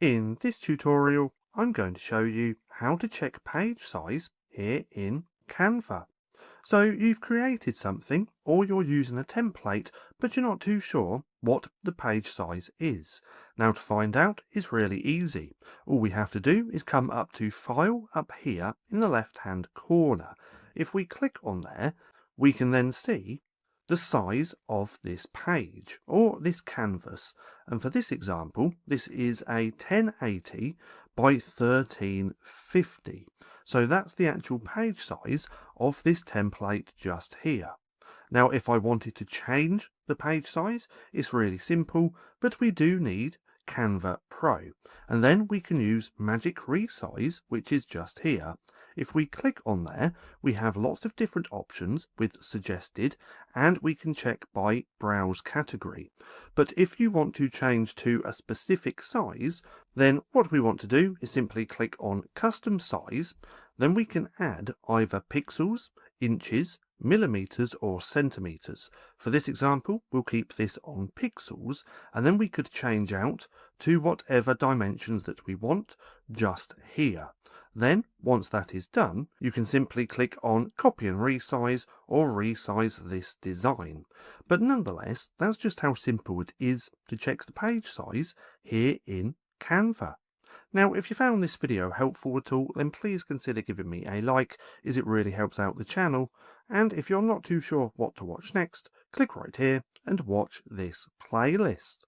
In this tutorial, I'm going to show you how to check page size here in Canva. So you've created something or you're using a template, but you're not too sure what the page size is. Now to find out is really easy. All we have to do is come up to File up here in the left-hand corner. If we click on there, we can then see the size of this page or this canvas. And for this example, this is a 1080 by 1350. So that's the actual page size of this template just here. Now, if I wanted to change the page size, it's really simple, but we do need Canva Pro. And then we can use Magic Resize, which is just here. If we click on there, we have lots of different options with suggested, and we can check by browse category. But if you want to change to a specific size, then what we want to do is simply click on custom size. Then we can add either pixels, inches, millimeters or centimeters. For this example, we'll keep this on pixels, and then we could change out to whatever dimensions that we want just here. Then, once that is done, you can simply click on copy and resize or resize this design. But nonetheless, that's just how simple it is to check the page size here in Canva. Now, if you found this video helpful at all, then please consider giving me a like, as it really helps out the channel. And if you're not too sure what to watch next, click right here and watch this playlist.